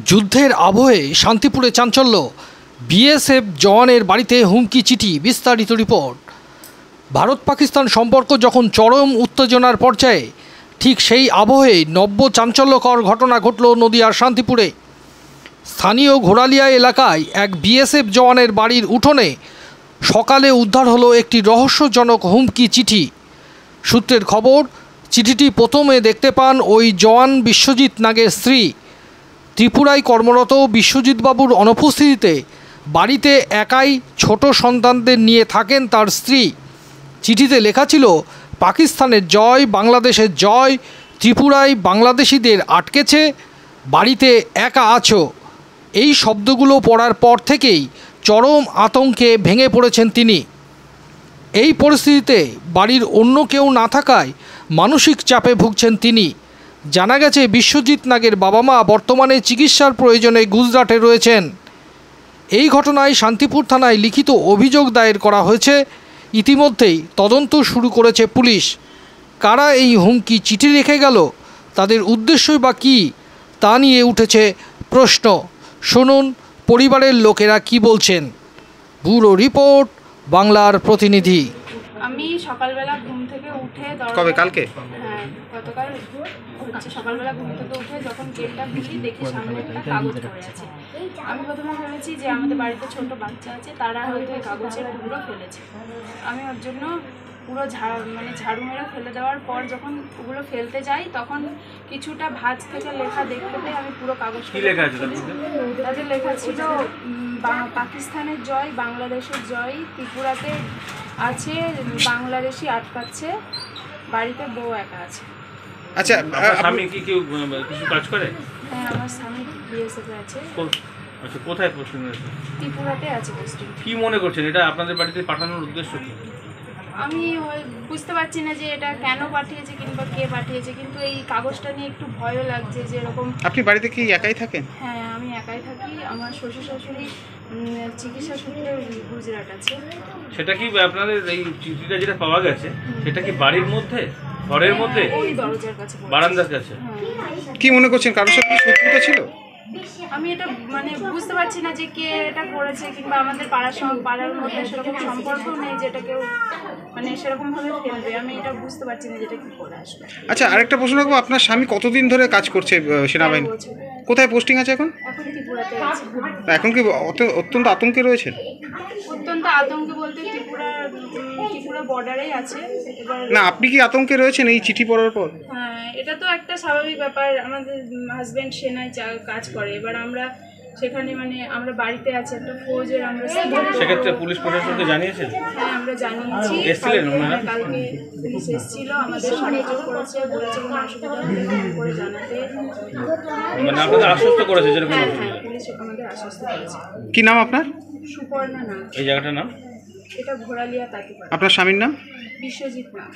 যুদ্ধের আবহে শান্তিপুরে চাঞ্চল্য, বিএসএফ জওয়ানের বাড়িতে হুমকি চিঠি। বিস্তারিত রিপোর্ট। ভারত পাকিস্তান সম্পর্ক যখন চরম উত্তেজনার পর্যায়ে, ঠিক সেই আবহে নব্য চাঞ্চল্যকর ঘটনা ঘটল নদিয়ার শান্তিপুরে। স্থানীয় ঘোড়ালিয়া এলাকায় এক বিএসএফ জওয়ানের বাড়ির উঠোনে সকালে উদ্ধার হলো একটি রহস্যজনক হুমকি চিঠি। সূত্রের খবর, চিঠিটি প্রথমে দেখতে পান ওই জওয়ান বিশ্বজিৎ নাগের স্ত্রী। ত্রিপুরায় কর্মরত বিশ্বজিৎবাবুর অনুপস্থিতিতে বাড়িতে একাই ছোট সন্তানদের নিয়ে থাকেন তার স্ত্রী। চিঠিতে লেখা ছিল, পাকিস্তানের জয়, বাংলাদেশের জয়, ত্রিপুরায় বাংলাদেশিদের আটকেছে, বাড়িতে একা আছো। এই শব্দগুলো পড়ার পর থেকেই চরম আতঙ্কে ভেঙে পড়েছেন তিনি। এই পরিস্থিতিতে বাড়ির অন্য কেউ না থাকায় মানসিক চাপে ভুগছেন তিনি। জানা গেছে, বিশ্বজিৎ নাগের বাবা মা বর্তমানে চিকিৎসার প্রয়োজনে গুজরাটে রয়েছেন। এই ঘটনায় শান্তিপুর থানায় লিখিত অভিযোগ দায়ের করা হয়েছে। ইতিমধ্যেই তদন্ত শুরু করেছে পুলিশ। কারা এই হুমকি চিঠি রেখে গেল, তাদের উদ্দেশ্যই বা কী, তা নিয়ে উঠেছে প্রশ্ন। শুনুন পরিবারের লোকেরা কি বলছেন। ব্যুরো রিপোর্ট, বাংলার প্রতিনিধি। আমি সকালবেলা ঘুম থেকে উঠে কালকে হ্যাঁ গতকাল হচ্ছে সকালবেলা ঘুম থেকে উঠে যখন গেটটা খুলি দেখি সামনে একটা কাগজ পড়ে আছে। আমি প্রথমে ভেবেছি যে আমাদের বাড়িতে ছোট বাচ্চা আছে, তারা হয়তো এই কাগজের টুকরো ফেলেছে। আমি ওর জন্য পুরো ঝাড়ু মেরে ফেলে দেওয়ার পর যখন ওগুলো ফেলতে যাই, তখন কিছুটা ভাঁজ থেকে লেখা দেখতে পেয়ে আমি পুরো কাগজ তাদের লেখা ছিল, পাকিস্তানের জয়, বাংলাদেশের জয়, ত্রিপুরাতে আছে বাংলাদেশি আটকাচ্ছে, বাড়িতে বউ একা আছে। আচ্ছা, স্বামী কি কেউ কিছু কাজ করে? হ্যাঁ, আমার স্বামী বিএসএফে আছে। আচ্ছা, কোথায় পোস্টিং আছে? ত্রিপুরাতে আছে পোস্টিং। কি মনে করছেন, এটা আপনাদের বাড়িতে পাঠানোর উদ্দেশ্য কি? আমি বুঝতে পারছি না যে এটা কেন পাঠিয়েছে কিংবা কে পাঠিয়েছে, কিন্তু এই কাগজটা নিয়ে একটু ভয়ও লাগছে যে এরকম। আপনি বাড়িতে কি একাই থাকেন? হ্যাঁ, আমি একাই থাকি। আমার শ্বশুর শাশুড়ি চিকিৎসা সূত্রে গুজরাট আছে। সেটা কি আপনাদের এই চিঠিটা যেটা পাওয়া গেছে, সেটা কি বাড়ির মধ্যে, ঘরের মধ্যে, ওই দরজার কাছে, বারান্দার কাছে? কি মনে করছেন, কারোর সাথে শত্রুতা ছিল? আমি এটা বুঝতে পারছি না যে কে এটা করেছে, কিংবা আমাদের পাড়ার মধ্যে সেরকম সম্পর্ক নেই যেটা কেউ সেরকম ভাবে ফেলবে। আমি এটা বুঝতে পারছি না যেটা কি করে আসবে। আচ্ছা, আরেকটা প্রশ্ন রাখবো, আপনার স্বামী কতদিন ধরে কাজ করছে সেনাবাহিনী? কোথায় পোস্টিং আছে এখন? এখন ত্রিপুরাতে আছে। এখন কি অত্যন্ত আতঙ্কে রয়েছেন? অত্যন্ত আতঙ্কে বলতে ত্রিপুরা বর্ডারেই আছে। এবার না, আপনি কি আতঙ্কে রয়েছেন এই চিঠি পড়ার পর? হ্যাঁ, এটা তো একটা স্বাভাবিক ব্যাপার। আমাদের হাজব্যান্ড সেনায় কাজ করে, এবার আমরা সেখানে আমরা বাড়িতে আছি, একটা ফৌজের আমরা। সেক্ষেত্রে পুলিশ প্রশাসনকে জানিয়েছেন? হ্যাঁ, আমরা জানিয়েছি। এসেছিলেন ওনারা? কালকে পুলিশ এসেছিল, আমাদের সাহায্য করেছে, বলেছে কোনো অসুবিধা হলে ফোন করে জানাতে। আপনাদের আশ্বস্ত করেছে যেরকম? হ্যাঁ, পুলিশ আমাদের আশ্বস্ত করেছে। কি নাম আপনার? সুপর্ণা নাম। এই জায়গাটার নাম? এটা ঘোড়ালিয়া তাঁতিপাড়া। আপনার স্বামীর নাম? বিশ্বজিৎ নাগ।